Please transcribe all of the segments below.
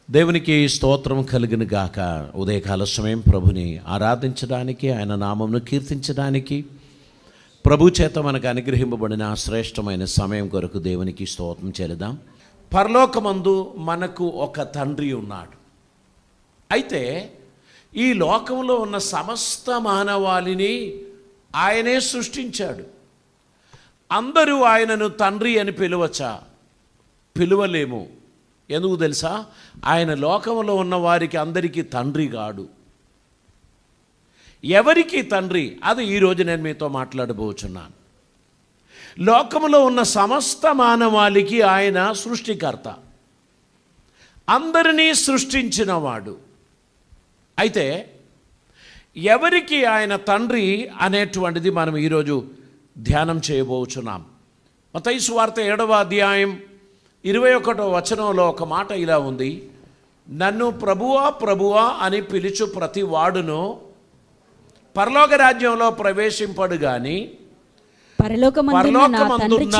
దేవునికి స్తోత్రం కలుగును గాక. ఉదయకాల సమయం ప్రభుని ఆరాధించడానికి, ఆయన నామమును కీర్తించడానికి, ప్రభు చేత మనకు అనుగ్రహింపబడిన శ్రేష్టమైన సమయం కొరకు దేవునికి స్తోత్రం చెల్లిద్దాం. పరలోకమందు మనకు ఒక తండ్రి ఉన్నాడు. అయితే ఈ లోకంలో ఉన్న సమస్త మానవాళిని ఆయనే సృష్టించాడు. అందరూ ఆయనను తండ్రి అని పిలవచ్చా? పిలువలేము. ఎందుకు తెలుసా? ఆయన లోకంలో ఉన్న వారికి అందరికీ తండ్రి కాడు. ఎవరికి తండ్రి? అది ఈరోజు నేను మీతో మాట్లాడబోచున్నాను. లోకంలో ఉన్న సమస్త మానవాళికి ఆయన సృష్టికర్త, అందరినీ సృష్టించినవాడు. అయితే ఎవరికి ఆయన తండ్రి అనేటువంటిది మనం ఈరోజు ధ్యానం చేయబోచున్నాం. మత్తయి సువార్త 7వ అధ్యాయం 21వ వచనంలో ఒక మాట ఇలా ఉంది: నన్ను ప్రభువా ప్రభువా అని పిలుచు ప్రతి వాడును పరలోక రాజ్యంలో ప్రవేశింపడు గాని పరలోకమందున్న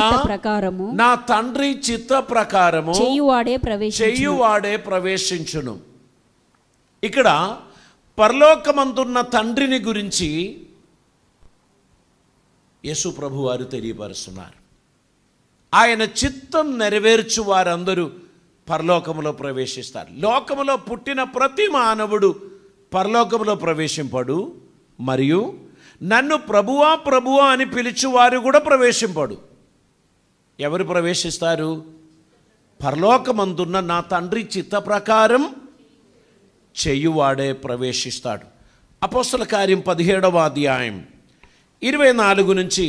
నా తండ్రి చిత్త ప్రకారము చేయువాడే ప్రవేశించును. ఇక్కడ పరలోకమందున్న తండ్రిని గురించి యేసు ప్రభు వారు తెలియపరుస్తున్నారు. ఆయన చిత్తం నెరవేర్చు వారందరూ పరలోకములో ప్రవేశిస్తారు. లోకములో పుట్టిన ప్రతి మానవుడు పరలోకములో ప్రవేశింపడు, మరియు నన్ను ప్రభువా ప్రభువా అని పిలుచువారు కూడా ప్రవేశింపడు. ఎవరు ప్రవేశిస్తారు? పరలోకమందున్న నా తండ్రి చిత్త ప్రకారం చేయువాడే ప్రవేశిస్తాడు. అపోస్తల కార్యం 17వ అధ్యాయం 24 నుంచి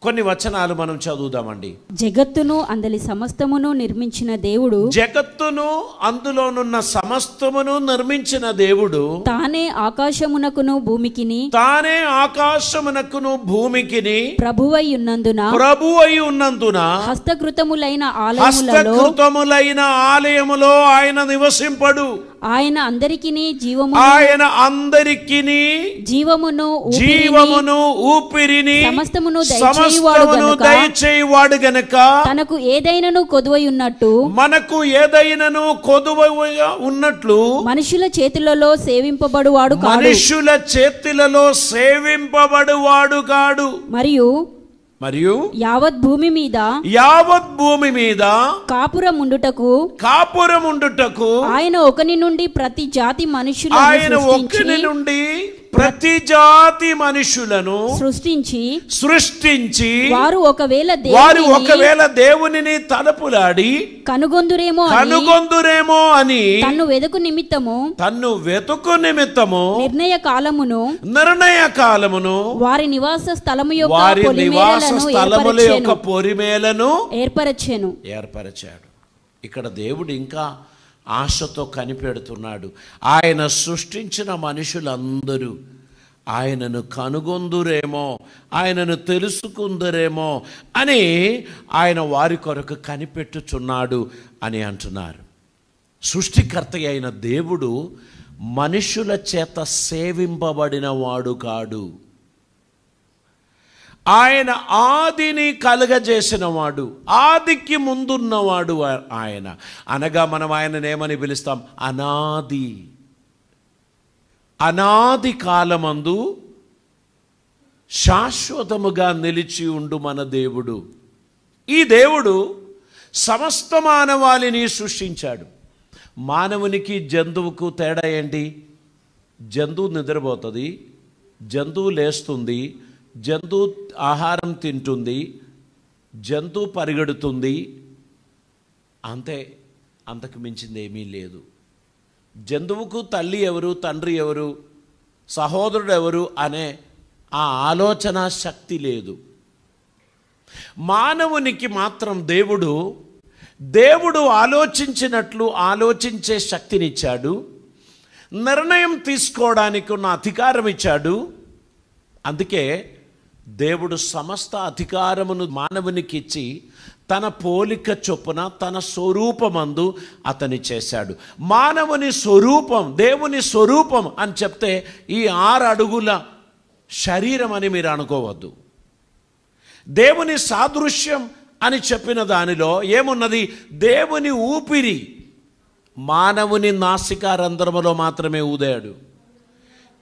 కొన్ని వచనాలు మనం చదువుదామండి. జగత్తును అందలి సమస్తమును నిర్మించిన దేవుడు, జగత్తును అందులోనున్న సమస్తమును నిర్మించిన దేవుడు తానే ఆకాశమునకును భూమికిని ప్రభువై ఉన్నందున హస్తకృతములైన ఆలయములో ఆయన నివసింపడు. ఆయన అందరికిని జీవమును ఊపిరిని సమస్తమును దయచేయువాడు గనుక తనకు ఏదైనను కొదువై ఉన్నట్టు మనకు ఏదైనను కొదువై ఉన్నట్లు మనుషుల చేతులలో సేవింపబడువాడు కాడు. మరియు యావత్ భూమి మీద కాపురముండుటకు ఆయన ఒకని నుండి ప్రతి జాతి మనుషులను సృష్టించి వారు ఒకవేళ దేవునిని తలపులాడి కనుగొందురేమో అని తన్ను వెతుకు నిమిత్తము నిర్ణయ కాలమును వారి నివాస స్థలము యొక్క పొలిమేలను ఏర్పరచాడు. ఇక్కడ దేవుడు ఇంకా ఆశతో కనిపెడుతున్నాడు. ఆయన సృష్టించిన మనుషులందరూ ఆయనను కనుగొందురేమో, ఆయనను తెలుసుకుందరేమో అని ఆయన వారి కొరకు కనిపెట్టుచున్నాడు అని అంటున్నారు. సృష్టికర్త అయిన దేవుడు మనుషుల చేత సేవింపబడిన వాడు కాడు. ఆయన ఆదిని కలుగజేసిన వాడు, ఆదికి ముందున్నవాడు ఆయన. అనగా మనం ఆయనను ఏమని పిలుస్తాం? అనాది కాలమందు శాశ్వతముగా నిలిచి ఉండు మన దేవుడు. ఈ దేవుడు సమస్త మానవాళిని సృష్టించాడు. మానవునికి జంతువుకు తేడా ఏంటి? జంతువు నిద్రపోతుంది, జంతువు లేస్తుంది, జంతువు ఆహారం తింటుంది, జంతువు పరిగెడుతుంది, అంతే. అంతకు మించింది ఏమీ లేదు. జంతువుకు తల్లి ఎవరు, తండ్రి ఎవరు, సహోదరుడు ఎవరు అనే ఆ ఆలోచన శక్తి లేదు. మానవునికి మాత్రం దేవుడు ఆలోచించినట్లు ఆలోచించే శక్తినిచ్చాడు, నిర్ణయం తీసుకోవడానికి ఉన్న అధికారం ఇచ్చాడు. అందుకే దేవుడు సమస్త అధికారమును మానవునికి ఇచ్చి తన పోలిక చొప్పున తన స్వరూపమందు అతని చేశాడు. మానవుని స్వరూపం, దేవుని స్వరూపం అని చెప్తే ఈ 6 అడుగుల శరీరం అని మీరు అనుకోవద్దు. దేవుని సాదృశ్యం అని చెప్పిన దానిలో ఏమున్నది? దేవుని ఊపిరి, మానవుని నాసికారంధ్రములో మాత్రమే ఊదాడు.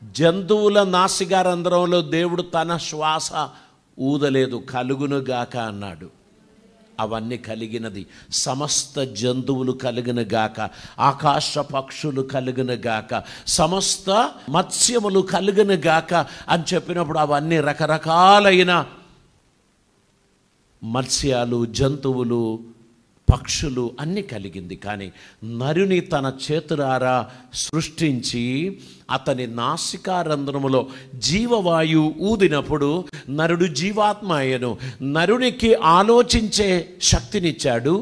జంతువుల నాసికారంధ్రంలో దేవుడు తన శ్వాస ఊదలేదు. కలుగునుగాక అన్నాడు. అవన్నీ కలిగినది. సమస్త జంతువులు కలుగునుగాక, ఆకాశ పక్షులు కలుగునుగాక, సమస్త మత్స్యములు కలుగునుగాక అని చెప్పినప్పుడు అవన్నీ రకరకాలైన మత్స్యాలు, జంతువులు, పక్షులు అన్నీ కలిగింది. కానీ నరుని తన చేతులారా సృష్టించి అతని నాసికారంధ్రములో జీవవాయువు ఊదినప్పుడు నరుడు జీవాత్మ అయ్యను. నరునికి ఆలోచించే శక్తినిచ్చాడు,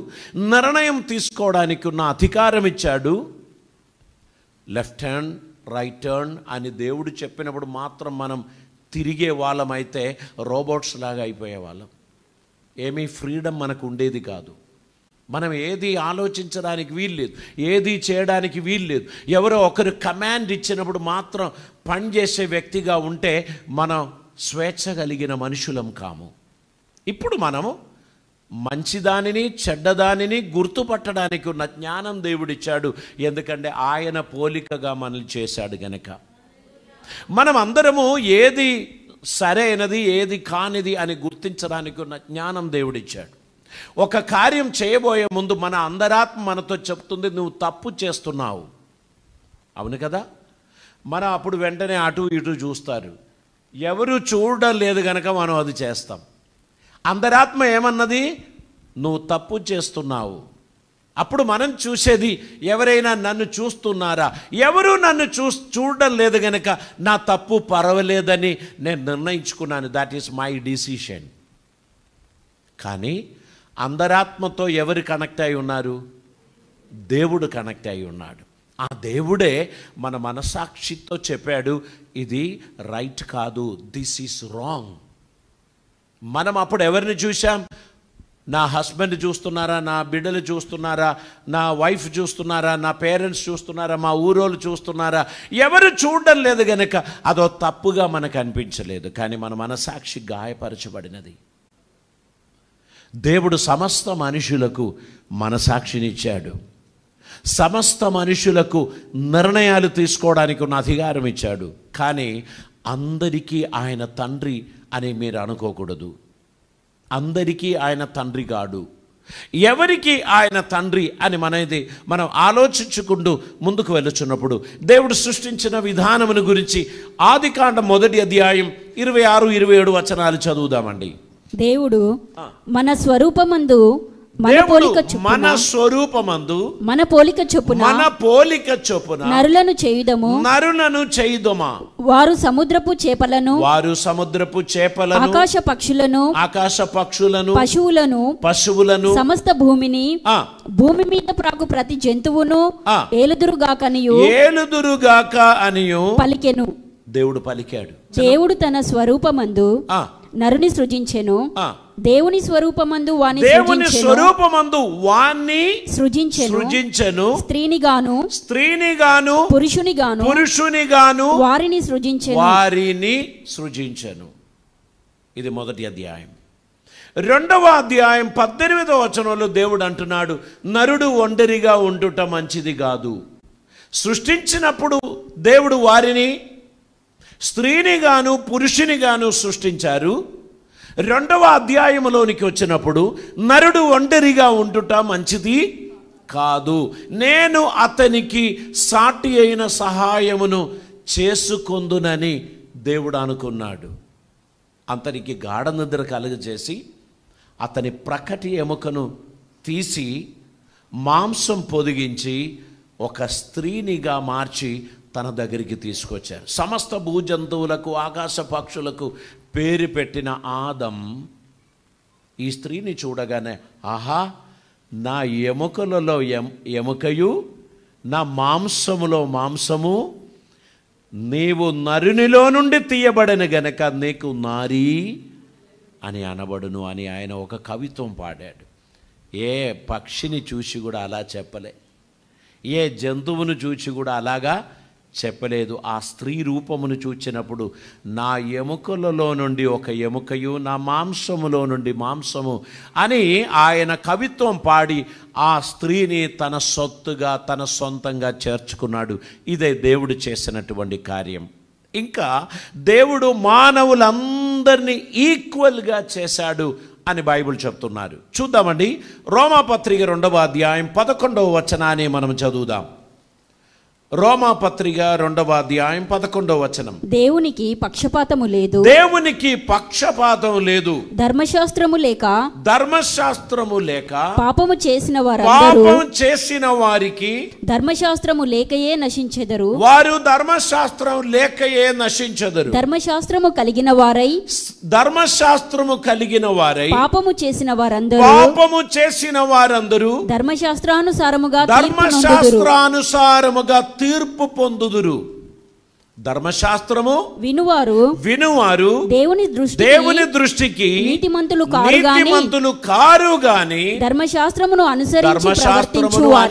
నిర్ణయం తీసుకోవడానికి ఉన్న అధికారం ఇచ్చాడు. లెఫ్ట్ హ్యాండ్, రైట్ హ్యాండ్ అని దేవుడు చెప్పినప్పుడు మాత్రం మనం తిరిగే వాళ్ళమైతే రోబోట్స్ లాగా అయిపోయే వాళ్ళం. ఏమీ ఫ్రీడమ్ మనకు ఉండేది కాదు. మనం ఏది ఆలోచించడానికి వీల్లేదు, ఏది చేయడానికి వీల్లేదు. ఎవరో ఒకరు కమాండ్ ఇచ్చినప్పుడు మాత్రం పనిచేసే వ్యక్తిగా ఉంటే మనం స్వేచ్ఛ కలిగిన మనుషులం కాము. ఇప్పుడు మనము మంచిదానిని చెడ్డదానిని గుర్తుపట్టడానికి ఉన్న జ్ఞానం దేవుడిచ్చాడు. ఎందుకంటే ఆయన పోలికగా మనల్ని చేశాడు గనక. మనం అందరము ఏది సరైనది ఏది కానిది అని గుర్తించడానికి ఉన్న జ్ఞానం దేవుడిచ్చాడు. ఒక కార్యం చేయబోయే ముందు మన అంతరాత్మ మనతో చెప్తుంది, నువ్వు తప్పు చేస్తున్నావు. అవును కదా? మనం అప్పుడు వెంటనే అటు ఇటు చూస్తారు. ఎవరు చూడడం లేదు కనుక మనం అది చేస్తాం. అంతరాత్మ ఏమన్నది? నువ్వు తప్పు చేస్తున్నావు. అప్పుడు మనం చూసేది, ఎవరైనా నన్ను చూస్తున్నారా? ఎవరు నన్ను చూడడం లేదు కనుక నా తప్పు పర్వాలేదని నేను నిర్ణయించుకున్నాను. That is my decision. కానీ అంతరాత్మతో ఎవరు కనెక్ట్ అయి ఉన్నారు? దేవుడు కనెక్ట్ అయి ఉన్నాడు. ఆ దేవుడే మన మనసాక్షితో చెప్పాడు, ఇది రైట్ కాదు, దిస్ ఈస్ రాంగ్. మనం అప్పుడు ఎవరిని చూసాం? నా హస్బెండ్ చూస్తున్నారా, నా బిడ్డలు చూస్తున్నారా, నా వైఫ్ చూస్తున్నారా, నా పేరెంట్స్ చూస్తున్నారా, మా ఊరోళ్ళు చూస్తున్నారా? ఎవరు చూడడం లేదు గనక అదో తప్పుగా మనకు అనిపించలేదు. కానీ మన మనసాక్షి గాయపరచబడినది. దేవుడు సమస్త మనుషులకు మనసాక్షినిచ్చాడు. సమస్త మనుషులకు నిర్ణయాలు తీసుకోవడానికి ఉన్న అధికారం ఇచ్చాడు. కానీ అందరికీ ఆయన తండ్రి అని మీరు అనుకోకూడదు. అందరికీ ఆయన తండ్రి కాడు. ఎవరికి ఆయన తండ్రి అని మనం ఆలోచించుకుంటూ ముందుకు వెళ్ళుచున్నప్పుడు దేవుడు సృష్టించిన విధానమును గురించి ఆదికాండం 1వ అధ్యాయం 26, 27 వచనాలు చదువుదామండి. దేవుడు మన స్వరూపమందు మన పోలిక చొప్పున నరులను చేయుదమా. వారు సముద్రపు చేపలను ఆకాశ పక్షులను పశువులను సమస్త భూమిని భూమి మీద ప్రాకు ప్రతి జంతువును ఏలుదురుగాక అనియు పలికెను. దేవుడు పలికాడు. దేవుడు తన స్వరూపమందు నరుని సృజించెను. దేవుని స్వరూపమందు వాణ్ణి సృజించెను. స్త్రీని గాను పురుషుని గాను వారిని సృజించెను. ఇది 1వ అధ్యాయం. 2వ అధ్యాయం 18వ వచనంలో దేవుడు అంటున్నాడు, నరుడు ఒంటరిగా ఉండుట మంచిది కాదు. సృష్టించినప్పుడు దేవుడు వారిని స్త్రీని గాను పురుషుని గాను సృష్టించారు. 2వ అధ్యాయంలోనికి వచ్చినప్పుడు నరుడు ఒంటరిగా ఉండుట మంచిది కాదు, నేను అతనికి సాటి అయిన సహాయమును చేసుకొందునని దేవుడు అనుకున్నాడు. అతనికి గాఢ నిద్ర కలుగజేసి అతని ప్రకటి ఎముకను తీసి మాంసం పొదిగించి ఒక స్త్రీనిగా మార్చి తన దగ్గరికి తీసుకొచ్చారు. సమస్త భూజంతువులకు ఆకాశ పక్షులకు పేరు పెట్టిన ఆదం ఈ స్త్రీని చూడగానే, ఆహా, నా ఎముకలలో ఎముకయు నా మాంసములో మాంసము, నీవు నరునిలో నుండి తీయబడిన గనక నీకు నారీ అని అనబడును అని ఆయన ఒక కవిత్వం పాడాడు. ఏ పక్షిని చూసి కూడా అలా చెప్పలే, ఏ జంతువును చూసి కూడా అలాగా చెప్పలేదు. ఆ స్త్రీ రూపమును చూచినప్పుడు నా ఎముకలలో నుండి ఒక ఎముకయు, నా మాంసములో నుండి మాంసము అని ఆయన కవిత్వం పాడి ఆ స్త్రీని తన సొత్తుగా, తన సొంతంగా చేర్చుకున్నాడు. ఇదే దేవుడు చేసినటువంటి కార్యం. ఇంకా దేవుడు మానవులందరినీ ఈక్వల్గా చేశాడు అని బైబిల్ చెప్తున్నారు. చూద్దామండి, రోమాపత్రిక 2వ అధ్యాయం 11వ వచనాన్ని మనం చదువుదాం. రోమాపత్రిక 2వ అధ్యాయం 11వ వచనం. దేవునికి పక్షపాతము లేదు, దేవునికి పక్షపాతం లేదు, ధర్మశాస్త్రము లేక పాపము చేసిన వారికి ధర్మశాస్త్రము లేకయే నశించెదరు. వారు ధర్మశాస్త్రం లేకయే నశించెదరు. ధర్మశాస్త్రము కలిగిన వారై పాపము చేసిన వారందరూ ధర్మశాస్త్రానుసారముగా తీర్పు పొందుదురు. ధర్మశాస్త్రము వినువారు దేవుని దృష్టికి నీతిమంతులు కారు గాని ధర్మశాస్త్రమును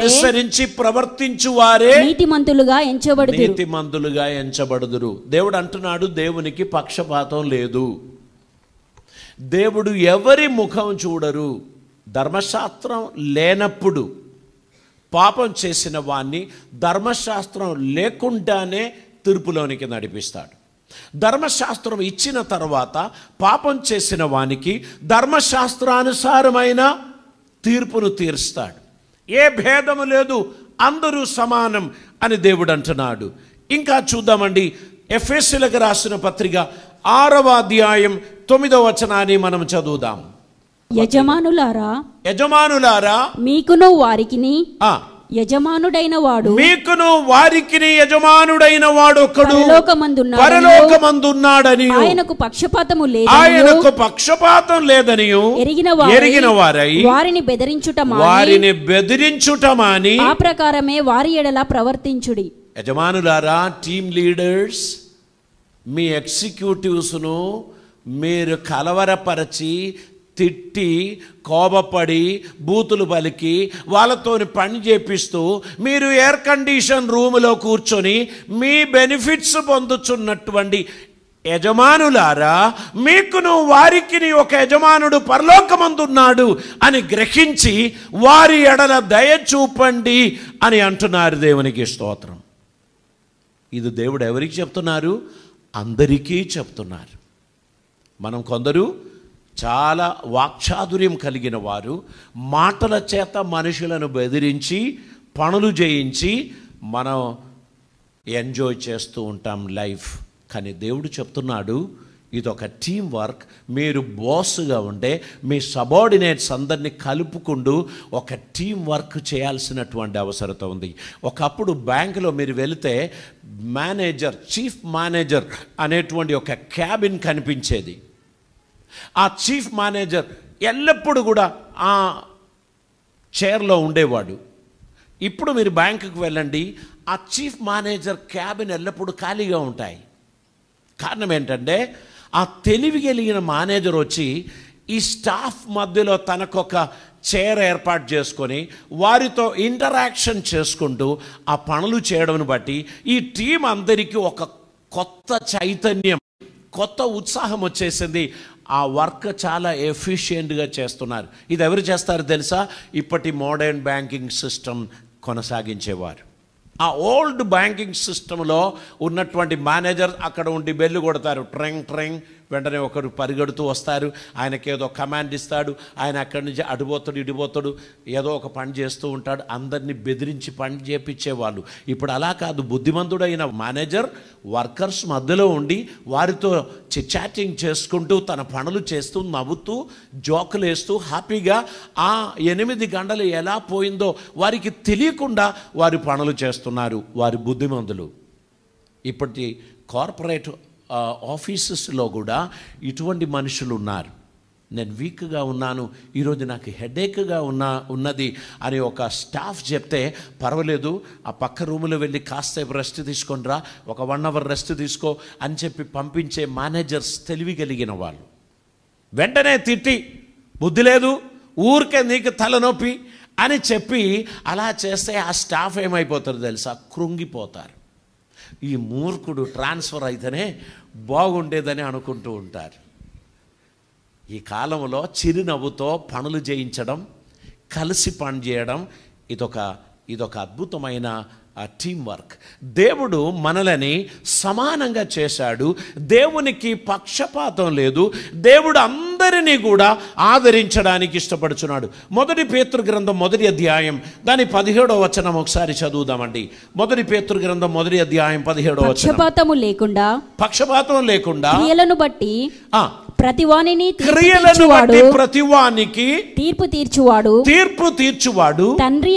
అనుసరించి ప్రవర్తించువారే నీతిమంతులుగా ఎంచబడుదురు. దేవుడు అంటున్నాడు, దేవునికి పక్షపాతం లేదు. దేవుడు ఎవరి ముఖం చూడరు. ధర్మశాస్త్రం లేనప్పుడు పాపం చేసిన వాణ్ణి ధర్మశాస్త్రం లేకుండానే తీర్పులోనికి నడిపిస్తాడు. ధర్మశాస్త్రం ఇచ్చిన తర్వాత పాపం చేసిన వానికి ధర్మశాస్త్రానుసారమైన తీర్పును తీరుస్తాడు. ఏ భేదము లేదు, అందరూ సమానం అని దేవుడు అంటున్నాడు. ఇంకా చూద్దామండి, ఎఫెసీయులకు రాసిన పత్రిక 6వ అధ్యాయం 9వ వచనాన్ని మనం చదువుదాం. యజమానులారా మీకును వారికిని యజమానుడైన వాడు ఒకడు పరలోకమందున్నాడని ఆయనకు పక్షపాతం లేదని ఎరిగిన వారై వారిని బెదిరించుటమాని ఆ ప్రకారమే వారి ఎడల ప్రవర్తించుడి. యజమానులారా, టీమ్ లీడర్స్, మీ ఎగ్జిక్యూటివ్స్ను మీరు కలవరపరచి, తిట్టి, కోపపడి, బూతులు పలికి వాళ్ళతో పని చేపిస్తూ మీరు ఎయిర్ కండిషన్ రూములో కూర్చొని మీ బెనిఫిట్స్ పొందుతున్నటువంటి యజమానులారా, మీకును వారికిని ఒక యజమానుడు పరలోకమందున్నాడు అని గ్రహించి వారి ఎడల దయ చూపండి అని అంటున్నారు. దేవునికి స్తోత్రం. ఇది దేవుడు ఎవరికి చెప్తున్నారు? అందరికీ చెప్తున్నారు. మనం కొందరు చాలా వాక్చాతుర్యం కలిగిన వారు మాటల చేత మనుషులను బెదిరించి పనులు చేయించి మనం ఎంజాయ్ చేస్తూ ఉంటాం లైఫ్. కానీ దేవుడు చెప్తున్నాడు, ఇదొక టీం వర్క్. మీరు బాస్గా ఉండే మీ సబార్డినేట్స్ అందరినీ కలుపుకుంటూ ఒక టీం వర్క్ చేయాల్సినటువంటి అవసరత ఉంది. ఒకప్పుడు బ్యాంకులో మీరు వెళితే చీఫ్ మేనేజర్ అనేటువంటి ఒక క్యాబిన్ కనిపించేది. ఆ చీఫ్ మేనేజర్ ఎల్లప్పుడూ కూడా ఆ చైర్లో ఉండేవాడు. ఇప్పుడు మీరు బ్యాంకుకు వెళ్ళండి, ఆ చీఫ్ మేనేజర్ క్యాబిన్ ఎల్లప్పుడూ ఖాళీగా ఉంటాయి. కారణం ఏంటంటే ఆ తెలివి కలిగిన మేనేజర్ వచ్చి ఈ స్టాఫ్ మధ్యలో తనకొక చైర్ ఏర్పాటు చేసుకొని వారితో ఇంటరాక్షన్ చేసుకుంటూ ఆ పనులు చేయడం బట్టి ఈ టీం అందరికీ ఒక కొత్త చైతన్యం, కొత్త ఉత్సాహం వచ్చేసింది. ఆ వర్క్ చాలా ఎఫిషియెంట్గా చేస్తున్నారు. ఇది ఎవరు చేస్తారు తెలుసా? ఇప్పటి మోడర్న్ బ్యాంకింగ్ సిస్టమ్ కొనసాగించేవారు. ఆ ఓల్డ్ బ్యాంకింగ్ సిస్టంలో ఉన్నటువంటి మేనేజర్ అక్కడ ఉండి బెల్లు కొడతారు, ట్రెంగ్ ట్రెంగ్. వెంటనే ఒకరు పరిగెడుతూ వస్తారు, ఆయనకేదో కమాండ్ ఇస్తాడు, ఆయన అక్కడి నుంచి అడిపోతాడు ఇడిపోతాడు, ఏదో ఒక పని చేస్తూ ఉంటాడు. అందరినీ బెదిరించి పని చేపించేవాళ్ళు. ఇప్పుడు అలా కాదు. బుద్ధిమంతుడైన మేనేజర్ వర్కర్స్ మధ్యలో ఉండి వారితో చాటింగ్ చేసుకుంటూ తన పనులు చేస్తూ నవ్వుతూ జోకులు వేస్తూ హ్యాపీగా ఆ 8 గంటలు ఎలా పోయిందో వారికి తెలియకుండా వారి పనులు చేస్తున్నారు. వారి బుద్ధిమంతులు. ఇప్పటి కార్పొరేట్ ఆఫీసెస్లో కూడా ఇటువంటి మనుషులు ఉన్నారు. నేను వీక్గా ఉన్నాను, ఈరోజు నాకు హెడేక్గా ఉన్నది అని ఒక స్టాఫ్ చెప్తే పర్వాలేదు, ఆ పక్క రూములో వెళ్ళి కాసేపు రెస్ట్ తీసుకొని రా, ఒక 1 అవర్ రెస్ట్ తీసుకో అని చెప్పి పంపించే మేనేజర్స్ తెలివి కలిగిన వాళ్ళు. వెంటనే తిట్టి, బుద్ధి లేదు, ఊరికే నీకు తలనొప్పి అని చెప్పి అలా చేస్తే ఆ స్టాఫ్ ఏమైపోతారు తెలుసా? కృంగిపోతారు. ఈ మూర్ఖుడు ట్రాన్స్ఫర్ అయితేనే బాగుండేదని అనుకుంటూ ఉంటారు. ఈ కాలంలో చిరునవ్వుతో పనులు చేయించడం, కలిసి పని చేయడం ఇదొక అద్భుతమైన టీం వర్క్. దేవుడు మనలని సమానంగా చేశాడు. దేవునికి పక్షపాతం లేదు. దేవుడు అందరినీ కూడా ఆదరించడానికి ఇష్టపడుచున్నాడు. 1 పేతురు గ్రంథం 1వ అధ్యాయం దాని 17వ వచనం ఒకసారి చదువుదామండి. 1 పేతురు గ్రంథం 1వ అధ్యాయం 17వ వచనం. పక్షపాతం లేకుండా క్రియలను బట్టి ప్రతివానిని ప్రతివానికి తీర్పు తీర్చువాడు తండ్రి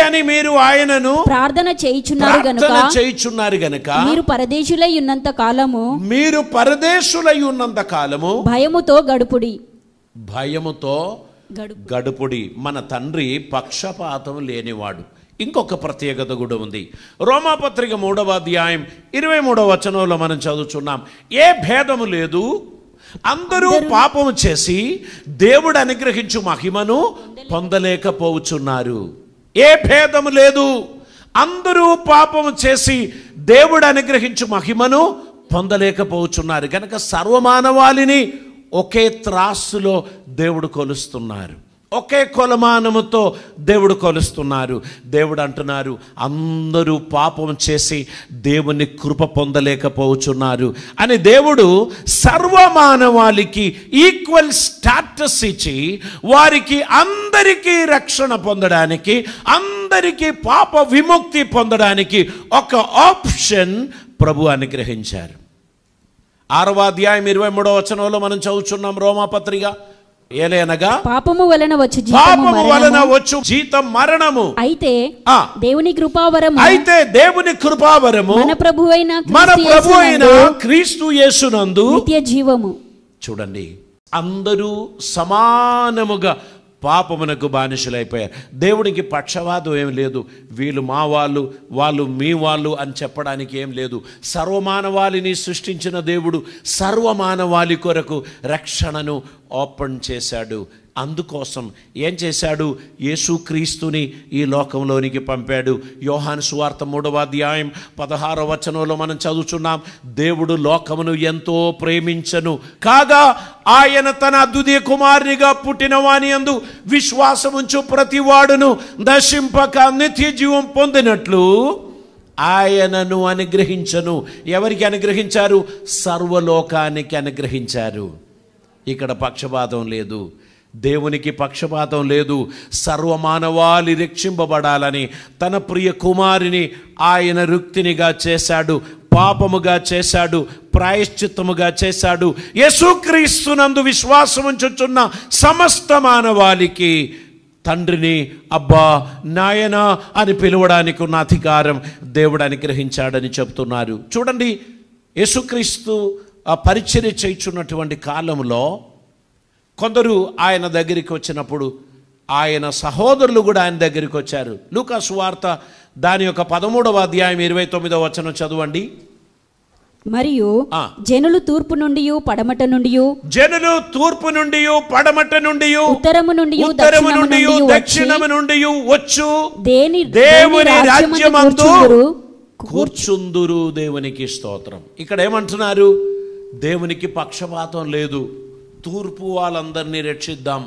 అని మీరు ఆయనను ప్రార్థన చేయుచున్నారు గనుక మీరు పరదేశులై ఉన్నంత కాలము భయముతో గడుపుడి. మన తండ్రి పక్షపాతం లేనివాడు. ఇంకొక ప్రత్యేకత కూడా ఉంది. రోమాపత్రిక 3వ అధ్యాయం 23వ వచనంలో మనం చదువుచున్నాం, ఏ భేదము లేదు, అందరూ పాపము చేసి దేవుడు అనుగ్రహించు మహిమను పొందలేకపోవచ్చున్నారు. ఏ భేదము లేదు, అందరూ పాపము చేసి దేవుడు అనుగ్రహించు మహిమను పొందలేకపోవచ్చున్నారు. కనుక సర్వమానవాళిని ఒకే త్రాసులో దేవుడు కొలుస్తున్నారు. ఒకే కొలమానముతో దేవుడు కొలుస్తున్నారు. దేవుడు అంటున్నారు, అందరూ పాపం చేసి దేవుని కృప పొందలేకపోవచ్చున్నారు అని దేవుడు సర్వమానవాళికి ఈక్వల్ స్టాటస్ ఇచ్చి వారికి అందరికీ రక్షణ పొందడానికి, అందరికీ పాప విముక్తి పొందడానికి ఒక ఆప్షన్ ప్రభు అనుగ్రహించారు. 6వ అధ్యాయం 23వ వచనంలో మనం చదువుచున్నాం రోమాపత్రిక, ఏలయనగా పాపము వలన వచ్చు జీతం మరణము, అయితే దేవుని కృపావరము మన ప్రభువైన క్రీస్తు యేసునందు నిత్య జీవము. చూడండి, అందరూ సమానముగా పాపమునకు బానిసలైపోయారు. దేవునికి పక్షవాదం ఏం లేదు. వీళ్ళు మా వాళ్ళు, వాళ్ళు మీ వాళ్ళు అని చెప్పడానికి ఏం లేదు. సర్వమానవాళిని సృష్టించిన దేవుడు సర్వమానవాళి కొరకు రక్షణను ఓపెన్ చేశాడు. అందుకోసం ఏం చేశాడు? యేసుక్రీస్తుని ఈ లోకంలోనికి పంపాడు. యోహాను సువార్త 3వ అధ్యాయం 16వ వచనంలో మనం చదువుచున్నాం, దేవుడు లోకమును ఎంతో ప్రేమించను కాగా ఆయన తన అద్వితీయ కుమారునిగా పుట్టిన వాని యందు విశ్వాసముంచు ప్రతివాడును నశింపక నిత్య జీవం పొందినట్లు ఆయనను అనుగ్రహించను. ఎవరికి అనుగ్రహించారు? సర్వలోకానికి అనుగ్రహించారు. ఇక్కడ పక్షపాతం లేదు, దేవునికి పక్షపాతం లేదు. సర్వమానవాళి రక్షింపబడాలని తన ప్రియ కుమారుని ఆయన రుక్తినిగా చేశాడు, పాపముగా చేశాడు, ప్రాయశ్చిత్తముగా చేశాడు. యేసుక్రీస్తునందు విశ్వాసముంచుచున్న సమస్త మానవాళికి తండ్రిని అబ్బా నాయనా అని పిలవడానికి ఉన్న అధికారం దేవుడు అనుగ్రహించాడని చెప్తున్నారు. చూడండి, యేసుక్రీస్తు పరిచర్య చేయుచున్నటువంటి కాలంలో కొందరు ఆయన దగ్గరికి వచ్చినప్పుడు ఆయన సహోదరులు కూడా ఆయన దగ్గరికి వచ్చారు. లూకా సువార్త దాని యొక్క 13వ అధ్యాయం 29వ వచనం చదవండి. మరియు జనులు తూర్పు నుండి పడమట నుండి ఉత్తరము నుండి దక్షిణము నుండి వచ్చు దేవుని రాజ్యమందు కూర్చుందురు. దేవునికి స్తోత్రం. ఇక్కడ ఏమంటున్నారు? దేవునికి పక్షపాతం లేదు. తూర్పు వాళ్ళందరినీ రక్షిద్దాం,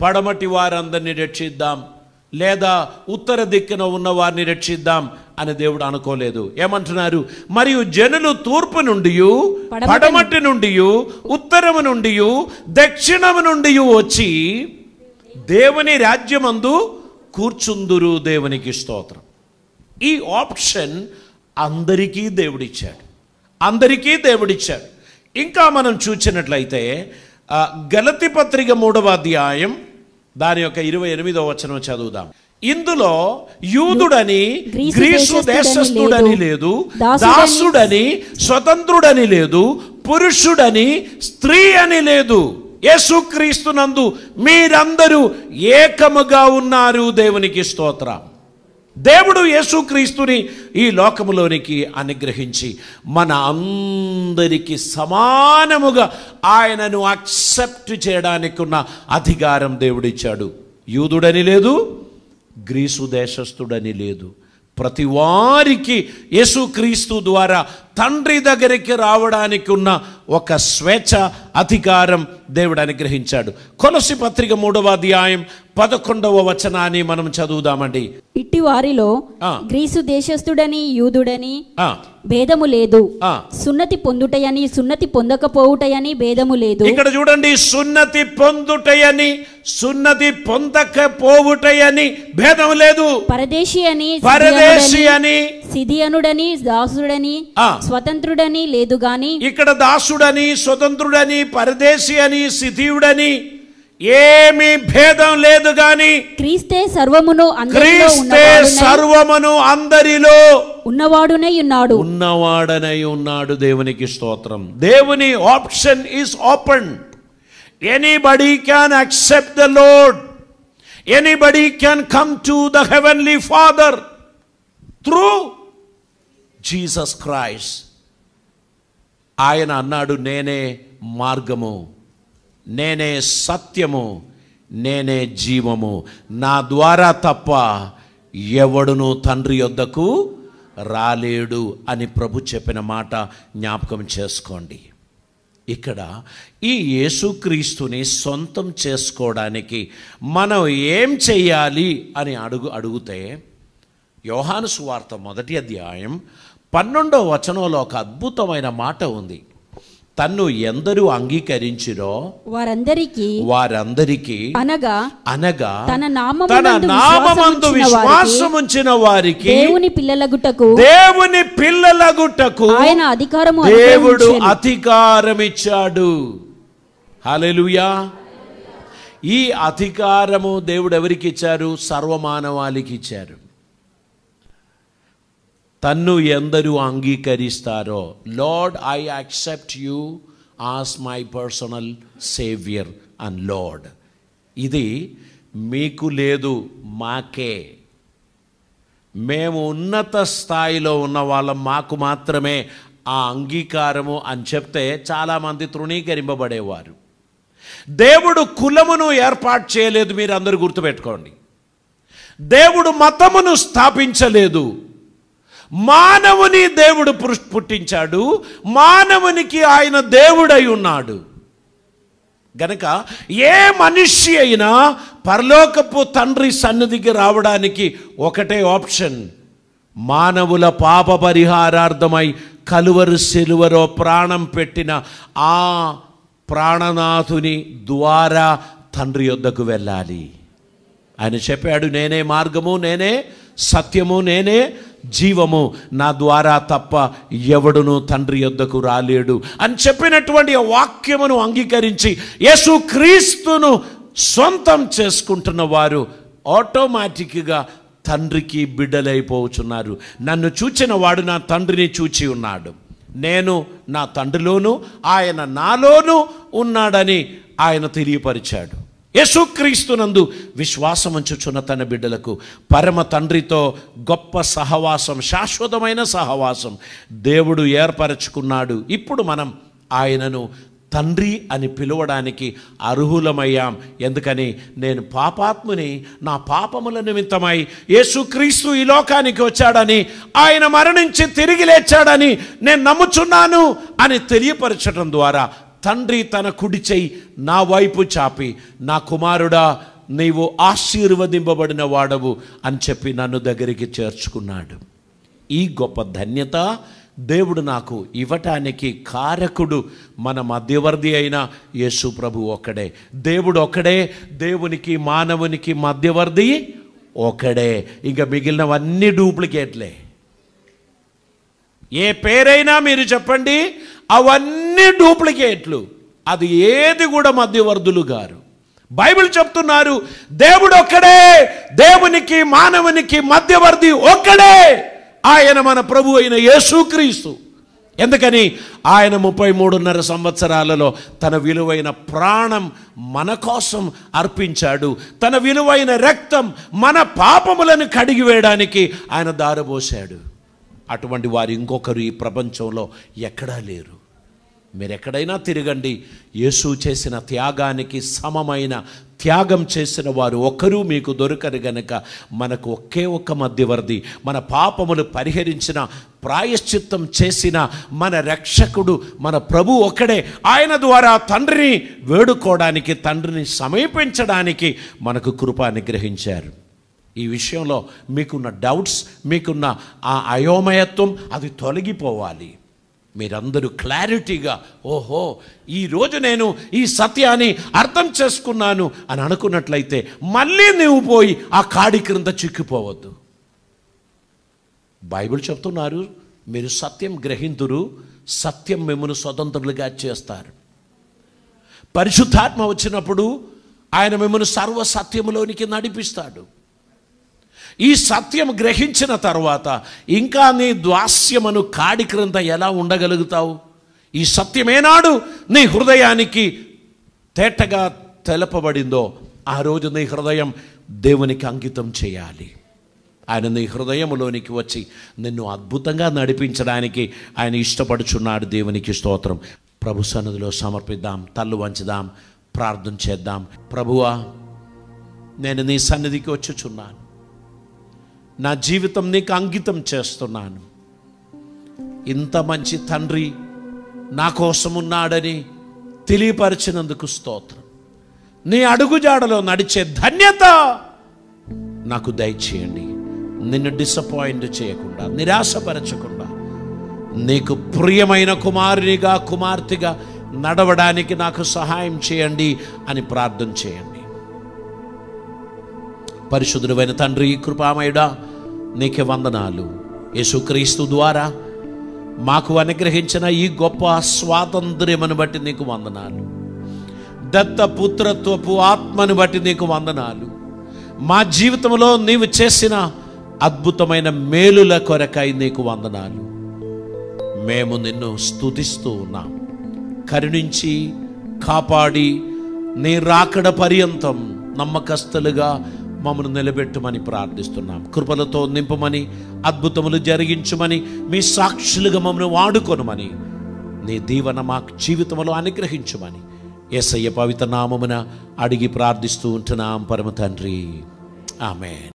పడమటి వారందరినీ రక్షిద్దాం, లేదా ఉత్తర దిక్కున ఉన్న వారిని రక్షిద్దాం అని దేవుడు అనుకోలేదు. ఏమంటున్నారు? మరియు జనులు తూర్పు నుండి పడమటి నుండి ఉత్తరము నుండి దక్షిణము నుండి వచ్చి దేవుని రాజ్యమందు కూర్చుందురు. దేవునికి స్తోత్రం. ఈ ఆప్షన్ అందరికీ దేవుడిచ్చాడు. ఇంకా మనం చూసినట్లయితే గలతీ పత్రిక 3వ అధ్యాయం దాని యొక్క 28వ వచనం చదువుదాం. ఇందులో యూదుడని గ్రీసు దేశస్థుడని లేదు, దాసుడని స్వతంత్రుడని లేదు, పురుషుడని స్త్రీ అని లేదు, యేసుక్రీస్తునందు మీరందరూ ఏకముగా ఉన్నారు. దేవునికి స్తోత్రం. దేవుడు యేసుక్రీస్తుని ఈ లోకములోనికి అనుగ్రహించి మన అందరికీ సమానముగా ఆయనను యాక్సెప్ట్ చేయడానికి ఉన్న అధికారం దేవుడిచ్చాడు. యూదుడని లేదు, గ్రీసు దేశస్థుడని లేదు, ప్రతి వారికి యేసుక్రీస్తు ద్వారా తండ్రి దగ్గరికి రావడానికి ఉన్న ఒక స్వేచ్ఛ, అధికారం దేవుడు అనుగ్రహించాడు. కొలస్సీ పత్రిక 3వ అధ్యాయం 11వ వచనాన్ని మనం చదువుదామండి. ఇట్టి వారిలో గ్రీసు దేశస్థుడని యూదుడని భేదము లేదు, సున్నతి పొందుటయని సున్నతి పొందకపోవుటయని భేదము లేదు. ఇక్కడ చూడండి, సున్నతి పొందుటయని సున్నతి పొందకపోవుటయని భేదం లేదు. పరదేశి అని సిదియనుడని దాసుడని స్వతంత్రుడని లేదు గాని, ఇక్కడ దాసుడని, స్వతంత్రుడని, పరదేశి అని, సిథియుడని ఏమీ భేదం లేదు గాని క్రీస్తే సర్వమును అందరిలో ఉన్నవాడునై ఉన్నాడు. దేవునికి స్తోత్రం. దేవుని option is open. Anybody can accept the lord. Anybody can come to the heavenly father through Jesus Christ. ఆయన అన్నాడు, నేనే మార్గము, నేనే సత్యము, నేనే జీవము, నా ద్వారా తప్ప ఎవడును తండ్రి యొద్దకు రాలేడు అని ప్రభు చెప్పిన మాట జ్ఞాపకం చేసుకోండి. ఇక్కడ ఈ యేసుక్రీస్తుని సొంతం చేసుకోవడానికి మనం ఏం చెయ్యాలి అని అడిగితే యోహాను సువార్త 1వ అధ్యాయం 12వ వచనంలో ఒక అద్భుతమైన మాట ఉంది. తన్ను ఎందరూ అంగీకరించిరో వారందరికీ అనగా తన నామమందు విశ్వాసముంచిన వారికి దేవుని పిల్లలగుటకు దేవుడు అధికారమిచ్చాడు. హల్లెలూయా. ఈ అధికారము దేవుడు ఎవరికి ఇచ్చారు? సర్వమానవాళికి ఇచ్చారు. తన్ను ఎందరూ అంగీకరిస్తారో, Lord I accept you as my personal saviour and Lord. ఇది మీకు లేదు, మాకే. మేము ఉన్నత స్థాయిలో ఉన్న వాళ్ళం, మాకు మాత్రమే ఆ అంగీకారము అని చెప్తే చాలామంది తృణీకరింపబడేవారు. దేవుడు కులమును ఏర్పాటు చేయలేదు, మీరు అందరూ గుర్తుపెట్టుకోండి. దేవుడు మతమును స్థాపించలేదు. మానవుని దేవుడు పుట్టించాడు, మానవునికి ఆయన దేవుడై ఉన్నాడు. గనక ఏ మనిషి అయినా పరలోకపు తండ్రి సన్నిధికి రావడానికి ఒకటే ఆప్షన్, మానవుల పాప పరిహారార్థమై కలువరు సిలువలో ప్రాణం పెట్టిన ఆ ప్రాణనాథుని ద్వారా తండ్రి యొద్దకు వెళ్ళాలి. ఆయన చెప్పాడు, నేనే మార్గము, నేనే సత్యము, నేనే జీవము, నా ద్వారా తప్ప ఎవడును తండ్రి యొద్దకు రాలేడు అని చెప్పినటువంటి వాక్యమును అంగీకరించి యేసుక్రీస్తును సొంతం చేసుకుంటున్న వారు ఆటోమేటిక్గా తండ్రికి బిడ్డలైపోతున్నారు. నన్ను చూచిన వాడు నా తండ్రిని చూచి ఉన్నాడు, నేను నా తండ్రిలోను ఆయన నాలోను ఉన్నాడని ఆయన తెలియపరిచాడు. యేసుక్రీస్తునందు విశ్వాసం ఉంచుచున్న తన బిడ్డలకు పరమ తండ్రితో గొప్ప సహవాసం, శాశ్వతమైన సహవాసం దేవుడు ఏర్పరచుకున్నాడు. ఇప్పుడు మనం ఆయనను తండ్రి అని పిలవడానికి అర్హులమయ్యాం. ఎందుకని? నేను పాపాత్ముని, నా పాపముల నిమిత్తమై యేసుక్రీస్తు ఈ లోకానికి వచ్చాడని, ఆయన మరణించి తిరిగి లేచాడని నేను నమ్ముచున్నాను అని తెలియపరచడం ద్వారా తండ్రి తన కుడి చెయ్యి నా వైపు చాపి, నా కుమారుడా నీవు ఆశీర్వదింపబడిన వాడవు అని చెప్పి నన్ను దగ్గరికి చేర్చుకున్నాడు. ఈ గొప్ప ధన్యత దేవుడు నాకు ఇవ్వటానికి కారకుడు మన మధ్యవర్తి అయిన యేసు ప్రభు ఒక్కడే. దేవుడు ఒక్కడే, దేవునికి మానవునికి మధ్యవర్తి ఒక్కడే. ఇంకా మిగిలినవన్నీ డూప్లికేట్లే. ఏ పేరైనా మీరు చెప్పండి, అవన్నీ డూప్లికేట్లు. అది ఏది కూడా మధ్యవర్తులు గారు. బైబిల్ చెప్తున్నారు, దేవుడు ఒక్కడే, దేవునికి మానవునికి మధ్యవర్తి ఒక్కడే, ఆయన మన ప్రభు అయిన యేసుక్రీస్తు. ఎందుకని? ఆయన 33.5 సంవత్సరాలలో తన విలువైన ప్రాణం మన కోసం అర్పించాడు. తన విలువైన రక్తం మన పాపములను కడిగివేయడానికి ఆయన దారబోశాడు. అటువంటి వారు ఇంకొకరు ఈ ప్రపంచంలో ఎక్కడా లేరు. మీరు ఎక్కడైనా తిరగండి, యేసు చేసిన త్యాగానికి సమమైన త్యాగం చేసిన వారు ఒక్కరూ మీకు దొరకరు గనుక మనకు ఒకే ఒక్క మధ్యవర్తి, మన పాపములు పరిహరించిన, ప్రాయశ్చిత్తం చేసిన మన రక్షకుడు, మన ప్రభు ఒక్కడే. ఆయన ద్వారా తండ్రిని వేడుకోవడానికి, తండ్రిని సమీపించడానికి మనకు కృప అనుగ్రహించారు. ఈ విషయంలో మీకున్న డౌట్స్, మీకున్న ఆ అయోమయత్వం అది తొలగిపోవాలి. మీరందరూ క్లారిటీగా, ఓహో ఈరోజు నేను ఈ సత్యాన్ని అర్థం చేసుకున్నాను అని అనుకున్నట్లయితే మళ్ళీ నువ్వు పోయి ఆ కాడి క్రింద చిక్కిపోవద్దు. బైబిల్ చెప్తున్నారు, మీరు సత్యం గ్రహింతురు, సత్యం మిమ్మల్ని స్వతంత్రులుగా చేస్తారు. పరిశుద్ధాత్మ వచ్చినప్పుడు ఆయన మిమ్మల్ని సర్వ సత్యములోనికి నడిపిస్తాడు. ఈ సత్యం గ్రహించిన తర్వాత ఇంకా నీ దాస్యమును కాడి క్రింద ఎలా ఉండగలుగుతావు? ఈ సత్యమేనాడు నీ హృదయానికి తేటగా తెలపబడిందో ఆ రోజు నీ హృదయం దేవునికి అంకితం చేయాలి. ఆయన నీ హృదయములోనికి వచ్చి నిన్ను అద్భుతంగా నడిపించడానికి ఆయన ఇష్టపడుచున్నాడు. దేవునికి స్తోత్రం. ప్రభు సన్నిధిలో సమర్పిద్దాం, తల్లు వంచుదాం, ప్రార్థన చేద్దాం. ప్రభువా, నేను నీ సన్నిధికి వచ్చుచున్నాను, నా జీవితం నీకు అంకితం చేస్తున్నాను. ఇంత మంచి తండ్రి నా కోసం ఉన్నాడని తెలియపరిచినందుకు స్తోత్రం. నీ అడుగుజాడలో నడిచే ధన్యత నాకు దయచేయండి. నిన్ను డిసప్పాయింట్ చేయకుండా, నిరాశపరచకుండా, నీకు ప్రియమైన కుమారునిగా, కుమార్తెగా నడవడానికి నాకు సహాయం చేయండి అని ప్రార్థన చేయండి. పరిశుద్ధుడైన తండ్రి, కృపామయుడా, నీకే వందనాలు. యేసుక్రీస్తు ద్వారా మాకు అనుగ్రహించిన ఈ గొప్ప స్వాతంత్ర్యమును బట్టి నీకు వందనాలు. దత్తపుత్రత్వపు ఆత్మను బట్టి నీకు వందనాలు. మా జీవితంలో నీవు చేసిన అద్భుతమైన మేలుల కొరకై నీకు వందనాలు. మేము నిన్ను స్తుతిస్తూ ఉన్నాం. కరుణించి కాపాడి నీ రాకడ పర్యంతం నమ్మకస్తులుగా మమ్మల్ని నిలబెట్టుమని ప్రార్థిస్తున్నాం. కృపలతో నింపమని, అద్భుతములు జరిగించమని, మీ సాక్షులుగా మమ్మల్ని వాడుకొనమని, నీ దీవెన మా జీవితంలో అనుగ్రహించమని యేసయ్య పవిత్ర నామమున అడిగి ప్రార్థిస్తూ ఉంటున్నాం పరమ తండ్రి. ఆమేన్.